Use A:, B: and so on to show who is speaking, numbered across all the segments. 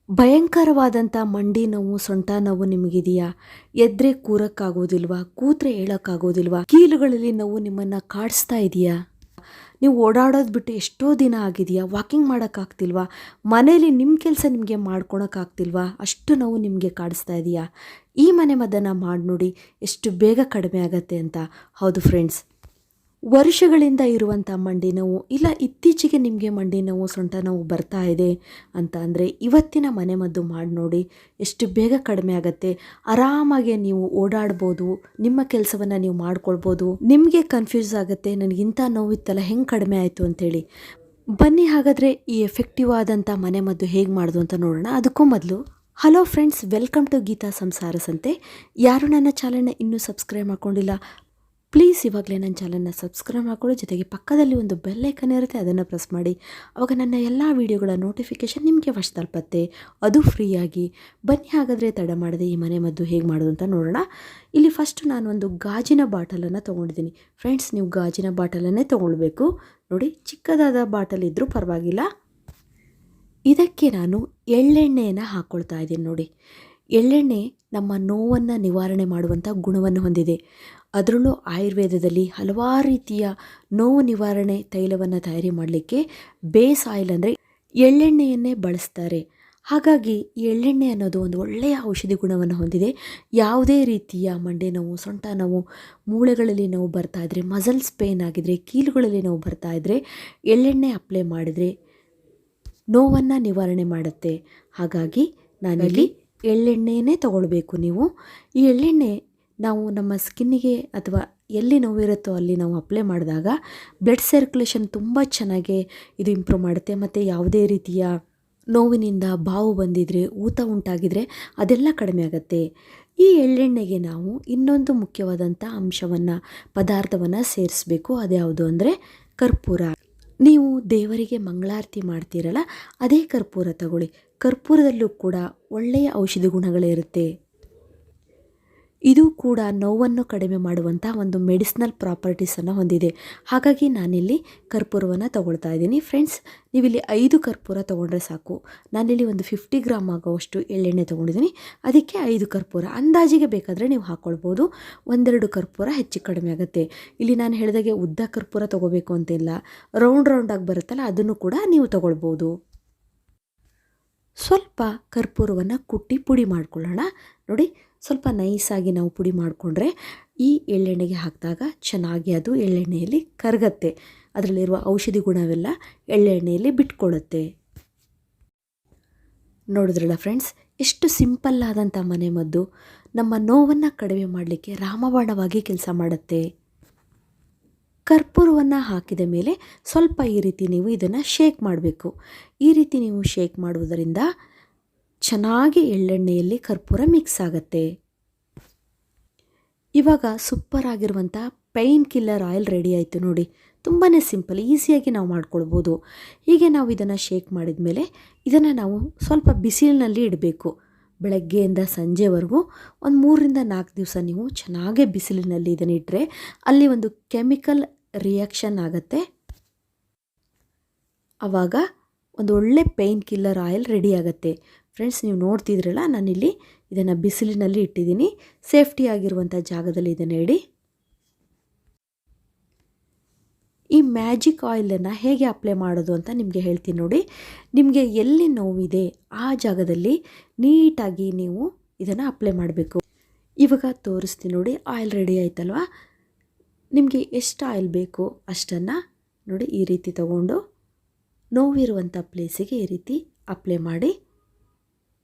A: ಭಯಂಕರವಾದಂಥ ಮಂಡಿ ನೋವು, ಸೊಂಟ ನೋವು ನಿಮಗಿದೆಯಾ? ಎದ್ರೆ ಕೂರಕ್ಕಾಗೋದಿಲ್ವಾ? ಕೂತ್ರೆ ಹೇಳೋಕ್ಕಾಗೋದಿಲ್ವಾ? ಕೀಲುಗಳಲ್ಲಿ ನೋವು ನಿಮ್ಮನ್ನು ಕಾಡಿಸ್ತಾ ಇದೆಯಾ? ನೀವು ಓಡಾಡೋದು ಬಿಟ್ಟು ಎಷ್ಟೋ ದಿನ ಆಗಿದೆಯಾ? ವಾಕಿಂಗ್ ಮಾಡೋಕ್ಕಾಗ್ತಿಲ್ವಾ? ಮನೇಲಿ ನಿಮ್ಮ ಕೆಲಸ ನಿಮಗೆ ಮಾಡ್ಕೊಳಕ್ಕಾಗ್ತಿಲ್ವಾ? ಅಷ್ಟು ನೋವು ನಿಮಗೆ ಕಾಡಿಸ್ತಾ ಇದೆಯಾ? ಈ ಮನೆ ಮದ್ದನ್ನು ಮಾಡಿ ನೋಡಿ, ಎಷ್ಟು ಬೇಗ ಕಡಿಮೆ ಆಗುತ್ತೆ ಅಂತ. ಹೌದು ಫ್ರೆಂಡ್ಸ್, ವರ್ಷಗಳಿಂದ ಇರುವಂಥ ಮಂಡಿ ನೋವು, ಇಲ್ಲ ಇತ್ತೀಚೆಗೆ ನಿಮಗೆ ಮಂಡಿ ನೋವು, ಸೊಂಟ ನೋವು ಬರ್ತಾ ಇದೆ ಅಂತ ಅಂದರೆ ಇವತ್ತಿನ ಮನೆಮದ್ದು ಮಾಡಿ ನೋಡಿ, ಎಷ್ಟು ಬೇಗ ಕಡಿಮೆ ಆಗುತ್ತೆ. ಆರಾಮಾಗಿ ನೀವು ಓಡಾಡ್ಬೋದು, ನಿಮ್ಮ ಕೆಲಸವನ್ನು ನೀವು ಮಾಡ್ಕೊಳ್ಬೋದು. ನಿಮಗೆ ಕನ್ಫ್ಯೂಸ್ ಆಗುತ್ತೆ, ನನಗಿಂಥ ನೋವಿತ್ತಲ್ಲ, ಹೆಂಗೆ ಕಡಿಮೆ ಆಯಿತು ಅಂತೇಳಿ. ಬನ್ನಿ ಹಾಗಾದರೆ ಈ ಎಫೆಕ್ಟಿವ್ ಆದಂಥ ಮನೆಮದ್ದು ಹೇಗೆ ಮಾಡೋದು ಅಂತ ನೋಡೋಣ. ಅದಕ್ಕೂ ಮೊದಲು hello friends, welcome to Geetha Samsara Sante. ಯಾರು ನನ್ನ ಚಾನಲ್ನ ಇನ್ನೂ ಸಬ್ಸ್ಕ್ರೈಬ್ ಮಾಡ್ಕೊಂಡಿಲ್ಲ, ಪ್ಲೀಸ್ ಇವಾಗಲೇ ನನ್ನ ಚಾನಲ್ನ ಸಬ್ಸ್ಕ್ರೈಬ್ ಮಾಡ್ಕೊಳ್ಳಿ. ಜೊತೆಗೆ ಪಕ್ಕದಲ್ಲಿ ಒಂದು ಬೆಲ್ ಐಕನ್ ಇರುತ್ತೆ, ಅದನ್ನು ಪ್ರೆಸ್ ಮಾಡಿ. ಆವಾಗ ನನ್ನ ಎಲ್ಲ ವೀಡಿಯೋಗಳ ನೋಟಿಫಿಕೇಷನ್ ನಿಮಗೆ ಫಸ್ಟ್ ತಲುಪತ್ತೆ, ಅದು ಫ್ರೀಯಾಗಿ. ಬನ್ನಿ ಹಾಗಾದರೆ ತಡ ಮಾಡದೆ ಈ ಮನೆ ಮದ್ದು ಹೇಗೆ ಮಾಡೋದು ಅಂತ ನೋಡೋಣ. ಇಲ್ಲಿ ಫಸ್ಟ್ ನಾನು ಒಂದು ಗಾಜಿನ ಬಾಟಲನ್ನು ತೊಗೊಂಡಿದ್ದೀನಿ. ಫ್ರೆಂಡ್ಸ್, ನೀವು ಗಾಜಿನ ಬಾಟಲನ್ನೇ ತೊಗೊಳ್ಬೇಕು. ನೋಡಿ, ಚಿಕ್ಕದಾದ ಬಾಟಲ್ ಇದ್ದರೂ ಪರವಾಗಿಲ್ಲ. ಇದಕ್ಕೆ ನಾನು ಎಳ್ಳೆಣ್ಣೆಯನ್ನು ಹಾಕ್ಕೊಳ್ತಾ ಇದ್ದೀನಿ. ನೋಡಿ, ಎಳ್ಳೆಣ್ಣೆ ನಮ್ಮ ನೋವನ್ನು ನಿವಾರಣೆ ಮಾಡುವಂಥ ಗುಣವನ್ನು ಹೊಂದಿದೆ. ಅದರಲ್ಲೂ ಆಯುರ್ವೇದದಲ್ಲಿ ಹಲವಾರು ರೀತಿಯ ನೋವು ನಿವಾರಣೆ ತೈಲವನ್ನು ತಯಾರಿ ಮಾಡಲಿಕ್ಕೆ ಬೇಸ್ ಆಯಿಲ್ ಅಂದರೆ ಎಳ್ಳೆಣ್ಣೆಯನ್ನೇ ಬಳಸ್ತಾರೆ. ಹಾಗಾಗಿ ಎಳ್ಳೆಣ್ಣೆ ಅನ್ನೋದು ಒಂದು ಒಳ್ಳೆಯ ಔಷಧಿ ಗುಣವನ್ನು ಹೊಂದಿದೆ. ಯಾವುದೇ ರೀತಿಯ ಮಂಡಿ ನೋವು, ಸೊಂಟ ನೋವು, ಮೂಳೆಗಳಲ್ಲಿ ನೋವು ಬರ್ತಾ ಇದ್ದರೆ, ಮಸಲ್ಸ್ ಪೇನ್ ಆಗಿದ್ರೆ, ಕೀಲುಗಳಲ್ಲಿ ನೋವು ಬರ್ತಾ ಇದ್ದರೆ ಎಳ್ಳೆಣ್ಣೆ ಅಪ್ಲೈ ಮಾಡಿದರೆ ನೋವನ್ನು ನಿವಾರಣೆ ಮಾಡುತ್ತೆ. ಹಾಗಾಗಿ ನಾನಿಲ್ಲಿ ಎಳ್ಳೆಣ್ಣೆಯೇ ತಗೊಳ್ಬೇಕು. ನೀವು ಈ ಎಳ್ಳೆಣ್ಣೆ ನಾವು ನಮ್ಮ ಸ್ಕಿನ್ನಿಗೆ ಅಥವಾ ಎಲ್ಲಿ ನೋವಿರುತ್ತೋ ಅಲ್ಲಿ ನಾವು ಅಪ್ಲೈ ಮಾಡಿದಾಗ ಬ್ಲಡ್ ಸರ್ಕ್ಯುಲೇಷನ್ ತುಂಬ ಚೆನ್ನಾಗಿ ಇದು ಇಂಪ್ರೂವ್ ಮಾಡುತ್ತೆ. ಮತ್ತು ಯಾವುದೇ ರೀತಿಯ ನೋವಿನಿಂದ ಬಾವು ಬಂದಿದ್ರೆ, ಊತ ಉಂಟಾಗಿದ್ರೆ ಅದೆಲ್ಲ ಕಡಿಮೆ ಆಗುತ್ತೆ. ಈ ಎಳ್ಳೆಣ್ಣೆಗೆ ನಾವು ಇನ್ನೊಂದು ಮುಖ್ಯವಾದಂಥ ಪದಾರ್ಥವನ್ನು ಸೇರಿಸಬೇಕು. ಅದ್ಯಾವುದು ಅಂದರೆ ಕರ್ಪೂರ. ನೀವು ದೇವರಿಗೆ ಮಂಗಳಾರತಿ ಮಾಡ್ತೀರಲ್ಲ, ಅದೇ ಕರ್ಪೂರ ತಗೊಳ್ಳಿ. ಕರ್ಪೂರದಲ್ಲೂ ಕೂಡ ಒಳ್ಳೆಯ ಔಷಧಿ ಗುಣಗಳಿರುತ್ತೆ. ಇದು ಕೂಡ ನೋವನ್ನು ಕಡಿಮೆ ಮಾಡುವಂಥ ಒಂದು ಮೆಡಿಸಿನಲ್ ಪ್ರಾಪರ್ಟೀಸನ್ನು ಹೊಂದಿದೆ. ಹಾಗಾಗಿ ನಾನಿಲ್ಲಿ ಕರ್ಪೂರವನ್ನು ತೊಗೊಳ್ತಾ ಇದ್ದೀನಿ. ಫ್ರೆಂಡ್ಸ್, ನೀವಿಲ್ಲಿ 5 ಕರ್ಪೂರ ತೊಗೊಂಡ್ರೆ ಸಾಕು. ನಾನಿಲ್ಲಿ ಒಂದು 50 ಗ್ರಾಮ್ ಆಗೋವಷ್ಟು ಎಳ್ಳೆಣ್ಣೆ ತೊಗೊಂಡಿದ್ದೀನಿ, ಅದಕ್ಕೆ 5 ಕರ್ಪೂರ. ಅಂದಾಜಿಗೆ ಬೇಕಾದರೆ ನೀವು ಹಾಕ್ಕೊಳ್ಬೋದು. 1-2 ಕರ್ಪೂರ ಹೆಚ್ಚು ಕಡಿಮೆ ಆಗುತ್ತೆ. ಇಲ್ಲಿ ನಾನು ಹೇಳಿದಾಗೆ ಉದ್ದ ಕರ್ಪೂರ ತೊಗೋಬೇಕು ಅಂತಿಲ್ಲ, ರೌಂಡಾಗಿ ಬರುತ್ತಲ್ಲ, ಅದನ್ನು ಕೂಡ ನೀವು ತೊಗೊಳ್ಬೋದು. ಸ್ವಲ್ಪ ಕರ್ಪೂರವನ್ನು ಕುಟ್ಟಿ ಪುಡಿ ಮಾಡ್ಕೊಳ್ಳೋಣ. ನೋಡಿ, ಸ್ವಲ್ಪ ನೈಸಾಗಿ ನಾವು ಪುಡಿ ಮಾಡಿಕೊಂಡ್ರೆ ಈ ಎಳ್ಳೆಣ್ಣೆಗೆ ಹಾಕಿದಾಗ ಚೆನ್ನಾಗಿ ಅದು ಎಳ್ಳೆಣ್ಣೆಯಲ್ಲಿ ಕರಗತ್ತೆ. ಅದರಲ್ಲಿರುವ ಔಷಧಿ ಗುಣವೆಲ್ಲ ಎಳ್ಳೆಣ್ಣೆಯಲ್ಲಿ ಬಿಟ್ಕೊಳ್ಳುತ್ತೆ. ನೋಡಿದ್ರಲ್ಲ ಫ್ರೆಂಡ್ಸ್, ಎಷ್ಟು ಸಿಂಪಲ್ ಆದಂಥ ಮನೆಮದ್ದು ನಮ್ಮ ನೋವನ್ನು ಕಡಿಮೆ ಮಾಡಲಿಕ್ಕೆ ರಾಮಬಾಣವಾಗಿ ಕೆಲಸ ಮಾಡುತ್ತೆ. ಕರ್ಪೂರವನ್ನು ಹಾಕಿದ ಮೇಲೆ ಸ್ವಲ್ಪ ಈ ರೀತಿ ನೀವು ಇದನ್ನು ಶೇಕ್ ಮಾಡಬೇಕು. ಈ ರೀತಿ ನೀವು ಶೇಕ್ ಮಾಡುವುದರಿಂದ ಚೆನ್ನಾಗಿ ಎಳ್ಳೆಣ್ಣೆಯಲ್ಲಿ ಕರ್ಪೂರ ಮಿಕ್ಸ್ ಆಗುತ್ತೆ. ಇವಾಗ ಸೂಪರ್ ಆಗಿರುವಂಥ ಪೈನ್ ಕಿಲ್ಲರ್ ಆಯಿಲ್ ರೆಡಿ ಆಯಿತು. ನೋಡಿ, ತುಂಬಾ ಸಿಂಪಲ್, ಈಸಿಯಾಗಿ ನಾವು ಮಾಡ್ಕೊಳ್ಬೋದು. ಹೀಗೆ ನಾವು ಇದನ್ನು ಶೇಕ್ ಮಾಡಿದ ಮೇಲೆ ಇದನ್ನು ನಾವು ಸ್ವಲ್ಪ ಬಿಸಿಲಿನಲ್ಲಿ ಇಡಬೇಕು. ಬೆಳಗ್ಗೆಯಿಂದ ಸಂಜೆವರೆಗೂ ಒಂದು 3-4 ದಿವಸ ನೀವು ಚೆನ್ನಾಗೇ ಬಿಸಿಲಿನಲ್ಲಿ ಇದನ್ನು ಇಟ್ಟರೆ ಅಲ್ಲಿ ಒಂದು ಕೆಮಿಕಲ್ ರಿಯಾಕ್ಷನ್ ಆಗುತ್ತೆ. ಆವಾಗ ಒಂದು ಒಳ್ಳೆ ಪೇಯ್ನ್ ಕಿಲ್ಲರ್ ಆಯಿಲ್ ರೆಡಿ ಆಗುತ್ತೆ. ಫ್ರೆಂಡ್ಸ್, ನೀವು ನೋಡ್ತಿದ್ರಲ್ಲ, ನಾನಿಲ್ಲಿ ಇದನ್ನು ಬಿಸಿಲಿನಲ್ಲಿ ಇಟ್ಟಿದ್ದೀನಿ. ಸೇಫ್ಟಿ ಆಗಿರುವಂಥ ಜಾಗದಲ್ಲಿ ಇದನ್ನು ಇಡಿ. ಈ ಮ್ಯಾಜಿಕ್ ಆಯಿಲನ್ನು ಹೇಗೆ ಅಪ್ಲೈ ಮಾಡೋದು ಅಂತ ನಿಮಗೆ ಹೇಳ್ತೀನಿ ನೋಡಿ. ನಿಮಗೆ ಎಲ್ಲಿ ನೋವಿದೆ ಆ ಜಾಗದಲ್ಲಿ ನೀಟಾಗಿ ನೀವು ಇದನ್ನು ಅಪ್ಲೈ ಮಾಡಬೇಕು. ಇವಾಗ ತೋರಿಸ್ತೀನಿ ನೋಡಿ, ಆಯಿಲ್ ರೆಡಿ ಆಯ್ತಲ್ವ. ನಿಮಗೆ ಎಷ್ಟು ಆಯಿಲ್ ಬೇಕು ಅಷ್ಟನ್ನು ನೋಡಿ ಈ ರೀತಿ ತಗೊಂಡು ನೋವಿರುವಂಥ ಪ್ಲೇಸಿಗೆ ಈ ರೀತಿ ಅಪ್ಲೈ ಮಾಡಿ,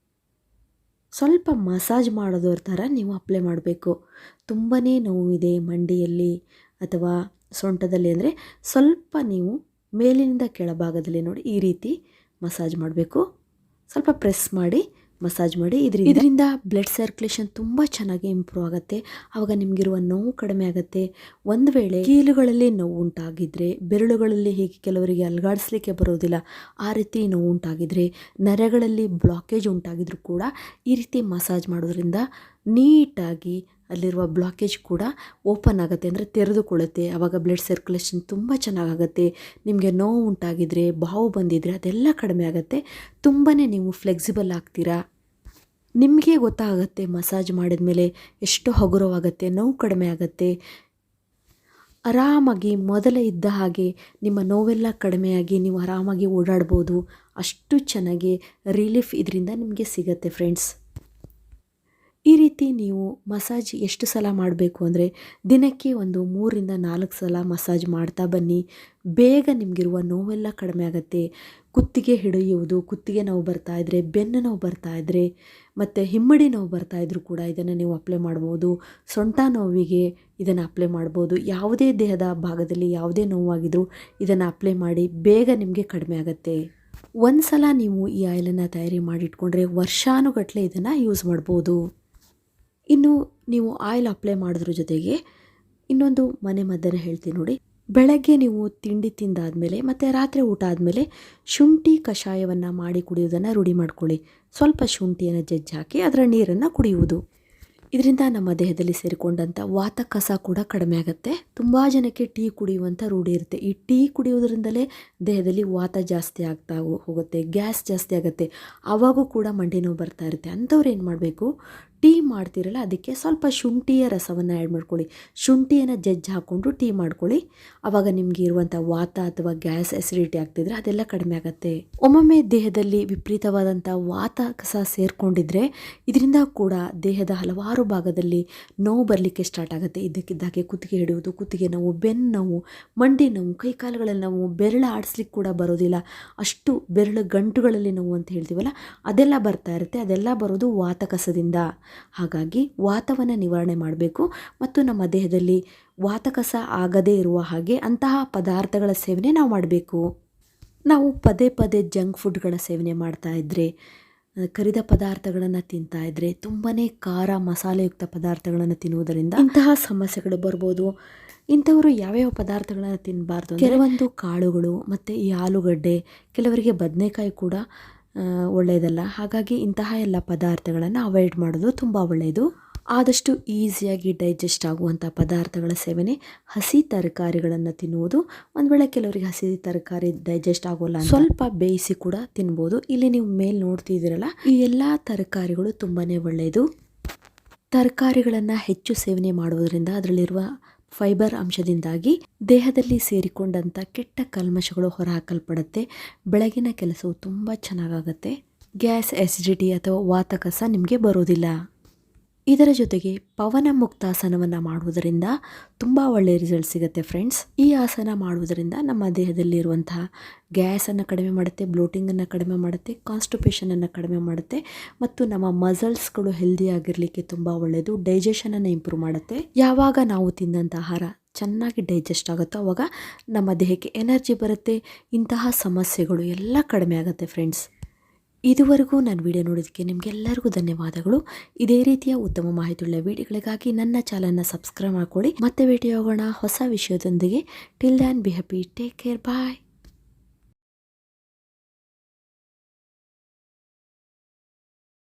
A: ಸ್ವಲ್ಪ ಮಸಾಜ್ ಮಾಡೋದ್ರ ಥರ ನೀವು ಅಪ್ಲೈ ಮಾಡಬೇಕು. ತುಂಬಾ ನೋವಿದೆ ಮಂಡಿಯಲ್ಲಿ ಅಥವಾ ಸೊಂಟದಲ್ಲಿ ಅಂದರೆ ಸ್ವಲ್ಪ ನೀವು ಮೇಲಿನಿಂದ ಕೆಳಭಾಗದಲ್ಲಿ ನೋಡಿ ಈ ರೀತಿ ಮಸಾಜ್ ಮಾಡಬೇಕು. ಸ್ವಲ್ಪ ಪ್ರೆಸ್ ಮಾಡಿ ಮಸಾಜ್ ಮಾಡಿ. ಇದರಿಂದ ಬ್ಲಡ್ ಸರ್ಕ್ಯುಲೇಷನ್ ತುಂಬ ಚೆನ್ನಾಗಿ ಇಂಪ್ರೂವ್ ಆಗುತ್ತೆ. ಆವಾಗ ನಿಮಗಿರುವ ನೋವು ಕಡಿಮೆ ಆಗುತ್ತೆ. ಒಂದು ವೇಳೆ ಕೀಲುಗಳಲ್ಲಿ ನೋವು ಉಂಟಾಗಿದ್ದರೆ, ಬೆರಳುಗಳಲ್ಲಿ ಹೀಗೆ ಕೆಲವರಿಗೆ ಅಲುಗಾಡಿಸ್ಲಿಕ್ಕೆ ಬರೋದಿಲ್ಲ, ಆ ರೀತಿ ನೋವು ಉಂಟಾಗಿದ್ದರೆ, ನರಗಳಲ್ಲಿ ಬ್ಲಾಕೇಜ್ ಉಂಟಾಗಿದ್ರೂ ಕೂಡ ಈ ರೀತಿ ಮಸಾಜ್ ಮಾಡೋದ್ರಿಂದ ನೀಟಾಗಿ ಅಲ್ಲಿರುವ ಬ್ಲಾಕೇಜ್ ಕೂಡ ಓಪನ್ ಆಗುತ್ತೆ, ಅಂದರೆ ತೆರೆದುಕೊಳ್ಳುತ್ತೆ. ಆವಾಗ ಬ್ಲಡ್ ಸರ್ಕ್ಯುಲೇಷನ್ ತುಂಬ ಚೆನ್ನಾಗಾಗುತ್ತೆ. ನಿಮಗೆ ನೋವು ಉಂಟಾಗಿದ್ರೆ, ಬಾವು ಬಂದಿದ್ರೆ ಅದೆಲ್ಲ ಕಡಿಮೆ ಆಗುತ್ತೆ. ತುಂಬಾ ನೀವು ಫ್ಲೆಕ್ಸಿಬಲ್ ಆಗ್ತೀರಾ. ನಿಮಗೆ ಗೊತ್ತಾಗುತ್ತೆ ಮಸಾಜ್ ಮಾಡಿದ ಮೇಲೆ ಎಷ್ಟು ಹಗುರವಾಗುತ್ತೆ, ನೋವು ಕಡಿಮೆ ಆಗುತ್ತೆ. ಆರಾಮಾಗಿ ಮೊದಲೇ ಇದ್ದ ಹಾಗೆ ನಿಮ್ಮ ನೋವೆಲ್ಲ ಕಡಿಮೆಯಾಗಿ ನೀವು ಆರಾಮಾಗಿ ಓಡಾಡ್ಬೋದು. ಅಷ್ಟು ಚೆನ್ನಾಗಿ ರಿಲೀಫ್ ಇದರಿಂದ ನಿಮಗೆ ಸಿಗುತ್ತೆ ಫ್ರೆಂಡ್ಸ್. ಈ ರೀತಿ ನೀವು ಮಸಾಜ್ ಎಷ್ಟು ಸಲ ಮಾಡಬೇಕು ಅಂದರೆ ದಿನಕ್ಕೆ ಒಂದು 3-4 ಸಲ ಮಸಾಜ್ ಮಾಡ್ತಾ ಬನ್ನಿ. ಬೇಗ ನಿಮಗಿರುವ ನೋವೆಲ್ಲ ಕಡಿಮೆ ಆಗುತ್ತೆ. ಕುತ್ತಿಗೆ ಹಿಡಿಯುವುದು, ಕುತ್ತಿಗೆ ನೋವು ಬರ್ತಾ ಇದ್ದರೆ, ಬೆನ್ನು ನೋವು ಬರ್ತಾ ಇದ್ದರೆ, ಮತ್ತು ಹಿಮ್ಮಡಿ ನೋವು ಬರ್ತಾ ಇದ್ದರೂ ಕೂಡ ಇದನ್ನು ನೀವು ಅಪ್ಲೈ ಮಾಡ್ಬೋದು. ಸೊಂಟ ನೋವಿಗೆ ಇದನ್ನು ಅಪ್ಲೈ ಮಾಡ್ಬೋದು. ಯಾವುದೇ ದೇಹದ ಭಾಗದಲ್ಲಿ ಯಾವುದೇ ನೋವಾಗಿದ್ರೂ ಇದನ್ನು ಅಪ್ಲೈ ಮಾಡಿ, ಬೇಗ ನಿಮಗೆ ಕಡಿಮೆ ಆಗುತ್ತೆ. ಒಂದು ಸಲ ನೀವು ಈ ಆಯಿಲನ್ನು ತಯಾರಿ ಮಾಡಿಟ್ಕೊಂಡ್ರೆ ವರ್ಷಾನುಗಟ್ಟಲೆ ಇದನ್ನು ಯೂಸ್ ಮಾಡ್ಬೋದು. ಇನ್ನು ನೀವು ಆಯಿಲ್ ಅಪ್ಲೈ ಮಾಡೋದ್ರ ಜೊತೆಗೆ ಇನ್ನೊಂದು ಮನೆ ಮದ್ದನ್ನು ಹೇಳ್ತೀನಿ ನೋಡಿ. ಬೆಳಗ್ಗೆ ನೀವು ತಿಂಡಿ ತಿಂದಾದಮೇಲೆ ಮತ್ತು ರಾತ್ರಿ ಊಟ ಆದಮೇಲೆ ಶುಂಠಿ ಕಷಾಯವನ್ನು ಮಾಡಿ ಕುಡಿಯೋದನ್ನು ರೂಢಿ ಮಾಡ್ಕೊಳ್ಳಿ. ಸ್ವಲ್ಪ ಶುಂಠಿಯನ್ನು ಜಜ್ಜಿ ಹಾಕಿ ಅದರ ನೀರನ್ನು ಕುಡಿಯುವುದು. ಇದರಿಂದ ನಮ್ಮ ದೇಹದಲ್ಲಿ ಸೇರಿಕೊಂಡಂಥ ವಾತ ಕಸ ಕೂಡ ಕಡಿಮೆ ಆಗುತ್ತೆ. ತುಂಬ ಜನಕ್ಕೆ ಟೀ ಕುಡಿಯುವಂಥ ರೂಢಿ ಇರುತ್ತೆ. ಈ ಟೀ ಕುಡಿಯೋದ್ರಿಂದಲೇ ದೇಹದಲ್ಲಿ ವಾತ ಜಾಸ್ತಿ ಆಗ್ತಾ ಹೋಗುತ್ತೆ, ಗ್ಯಾಸ್ ಜಾಸ್ತಿ ಆಗುತ್ತೆ. ಆವಾಗೂ ಕೂಡ ಮಂಡಿ ನೋವು ಬರ್ತಾ ಇರುತ್ತೆ. ಅಂಥವ್ರು ಏನು ಮಾಡಬೇಕು, ಟೀ ಮಾಡ್ತಿರಲ್ಲ ಅದಕ್ಕೆ ಸ್ವಲ್ಪ ಶುಂಠಿಯ ರಸವನ್ನು ಆ್ಯಡ್ ಮಾಡ್ಕೊಳ್ಳಿ. ಶುಂಠಿಯನ್ನು ಜಜ್ಜಿ ಹಾಕ್ಕೊಂಡು ಟೀ ಮಾಡ್ಕೊಳ್ಳಿ. ಆವಾಗ ನಿಮಗೆ ಇರುವಂಥ ವಾತ ಅಥವಾ ಗ್ಯಾಸ್ ಅಸಿಡಿಟಿ ಆಗ್ತಿದ್ರೆ ಅದೆಲ್ಲ ಕಡಿಮೆ ಆಗುತ್ತೆ. ಒಮ್ಮೊಮ್ಮೆ ದೇಹದಲ್ಲಿ ವಿಪರೀತವಾದಂಥ ವಾತ ಕಸ ಸೇರಿಕೊಂಡಿದ್ರೆ ಇದರಿಂದ ಕೂಡ ದೇಹದ ಹಲವಾರು ಭಾಗದಲ್ಲಿ ನೋವು ಬರಲಿಕ್ಕೆ ಸ್ಟಾರ್ಟ್ ಆಗುತ್ತೆ. ಇದ್ದಕ್ಕಿದ್ದಾಗೆ ಕುತ್ತಿಗೆ ಹಿಡಿಯುವುದು, ಕುತ್ತಿಗೆ ನೋವು, ಬೆನ್ನು ನೋವು, ಮಂಡಿ ನೋವು, ಕೈಕಾಲುಗಳಲ್ಲಿ ನೋವು, ಬೆರಳು ಆಡಿಸ್ಲಿಕ್ಕೆ ಕೂಡ ಬರೋದಿಲ್ಲ, ಅಷ್ಟು ಬೆರಳು ಗಂಟುಗಳಲ್ಲಿ ನೋವು ಅಂತ ಹೇಳ್ತೀವಲ್ಲ ಅದೆಲ್ಲ ಬರ್ತಾ ಇರುತ್ತೆ. ಅದೆಲ್ಲ ಬರೋದು ವಾತ ಕಸದಿಂದ. ಹಾಗಾಗಿ ವಾತವನ್ನು ನಿವಾರಣೆ ಮಾಡಬೇಕು ಮತ್ತು ನಮ್ಮ ದೇಹದಲ್ಲಿ ವಾತಕಸ ಆಗದೇ ಇರುವ ಹಾಗೆ ಅಂತಹ ಪದಾರ್ಥಗಳ ಸೇವನೆ ನಾವು ಮಾಡಬೇಕು. ನಾವು ಪದೇ ಪದೇ ಜಂಕ್ ಫುಡ್ಗಳ ಸೇವನೆ ಮಾಡ್ತಾ ಇದ್ದರೆ, ಕರಿದ ಪದಾರ್ಥಗಳನ್ನು ತಿಂತಾ ಇದ್ದರೆ, ತುಂಬಾ ಖಾರ ಮಸಾಲೆಯುಕ್ತ ಪದಾರ್ಥಗಳನ್ನು ತಿನ್ನುವುದರಿಂದ ಇಂತಹ ಸಮಸ್ಯೆಗಳು ಬರ್ಬೋದು. ಇಂಥವರು ಯಾವ್ಯಾವ ಪದಾರ್ಥಗಳನ್ನು ತಿನ್ನಬಾರ್ದು, ಕೆಲವೊಂದು ಕಾಳುಗಳು ಮತ್ತು ಈ ಆಲೂಗಡ್ಡೆ, ಕೆಲವರಿಗೆ ಬದನೆಕಾಯಿ ಕೂಡ ಒಳ್ಳೆಯದಲ್ಲ. ಹಾಗಾಗಿ ಇಂತಹ ಎಲ್ಲ ಪದಾರ್ಥಗಳನ್ನು ಅವಾಯ್ಡ್ ಮಾಡೋದು ತುಂಬ ಒಳ್ಳೆಯದು. ಆದಷ್ಟು ಈಸಿಯಾಗಿ ಡೈಜೆಸ್ಟ್ ಆಗುವಂಥ ಪದಾರ್ಥಗಳ ಸೇವನೆ, ಹಸಿ ತರಕಾರಿಗಳನ್ನು ತಿನ್ನುವುದು. ಒಂದು ವೇಳೆ ಕೆಲವರಿಗೆ ಹಸಿ ತರಕಾರಿ ಡೈಜೆಸ್ಟ್ ಆಗೋಲ್ಲ, ಸ್ವಲ್ಪ ಬೇಯಿಸಿ ಕೂಡ ತಿನ್ಬೋದು. ಇಲ್ಲಿ ನೀವು ಮೇಲೆ ನೋಡ್ತಿದ್ದೀರಲ್ಲ, ಈ ಎಲ್ಲ ತರಕಾರಿಗಳು ತುಂಬಾ ಒಳ್ಳೆಯದು. ತರಕಾರಿಗಳನ್ನು ಹೆಚ್ಚು ಸೇವನೆ ಮಾಡುವುದರಿಂದ ಅದರಲ್ಲಿರುವ ಫೈಬರ್ ಅಂಶದಿಂದಾಗಿ ದೇಹದಲ್ಲಿ ಸೇರಿಕೊಂಡಂಥ ಕೆಟ್ಟ ಕಲ್ಮಶಗಳು ಹೊರಹಾಕಲ್ಪಡುತ್ತೆ. ಬೆಳಗಿನ ಕೆಲಸವು ತುಂಬ ಚೆನ್ನಾಗಾಗುತ್ತೆ. ಗ್ಯಾಸ್ ಅಸಿಡಿಟಿ ಅಥವಾ ವಾತಕಸ ನಿಮಗೆ ಬರೋದಿಲ್ಲ. ಇದರ ಜೊತೆಗೆ ಪವನ ಮುಕ್ತಾಸನವನ್ನು ಮಾಡುವುದರಿಂದ ತುಂಬ ಒಳ್ಳೆಯ ರಿಸಲ್ಟ್ ಸಿಗುತ್ತೆ ಫ್ರೆಂಡ್ಸ್. ಈ ಆಸನ ಮಾಡುವುದರಿಂದ ನಮ್ಮ ದೇಹದಲ್ಲಿರುವಂತಹ ಗ್ಯಾಸನ್ನು ಕಡಿಮೆ ಮಾಡುತ್ತೆ, ಬ್ಲೋಟಿಂಗನ್ನು ಕಡಿಮೆ ಮಾಡುತ್ತೆ, ಕಾನ್ಸ್ಟಿಪೇಷನನ್ನು ಕಡಿಮೆ ಮಾಡುತ್ತೆ ಮತ್ತು ನಮ್ಮ ಮಸಲ್ಸ್ಗಳು ಹೆಲ್ದಿಯಾಗಿರಲಿಕ್ಕೆ ತುಂಬ ಒಳ್ಳೆಯದು. ಡೈಜೆಷನನ್ನು ಇಂಪ್ರೂವ್ ಮಾಡುತ್ತೆ. ಯಾವಾಗ ನಾವು ತಿಂದಂಥ ಆಹಾರ ಚೆನ್ನಾಗಿ ಡೈಜೆಸ್ಟ್ ಆಗುತ್ತೋ ಆವಾಗ ನಮ್ಮ ದೇಹಕ್ಕೆ ಎನರ್ಜಿ ಬರುತ್ತೆ. ಇಂತಹ ಸಮಸ್ಯೆಗಳು ಎಲ್ಲ ಕಡಿಮೆ ಆಗುತ್ತೆ ಫ್ರೆಂಡ್ಸ್. ಇದುವರೆಗೂ ನಾನು ವಿಡಿಯೋ ನೋಡೋದಕ್ಕೆ ನಿಮಗೆಲ್ಲರಿಗೂ ಧನ್ಯವಾದಗಳು. ಇದೇ ರೀತಿಯ ಉತ್ತಮ ಮಾಹಿತಿಯುಳ್ಳ ವಿಡಿಯೋಗಳಿಗಾಗಿ ನನ್ನ ಚಾನಲ್ನ ಸಬ್ಸ್ಕ್ರೈಬ್ ಮಾಡ್ಕೊಳ್ಳಿ. ಮತ್ತೆ ಭೇಟಿ ಆಗೋಣ ಹೊಸ ವಿಷಯದೊಂದಿಗೆ. Till then be happy, take care, bye.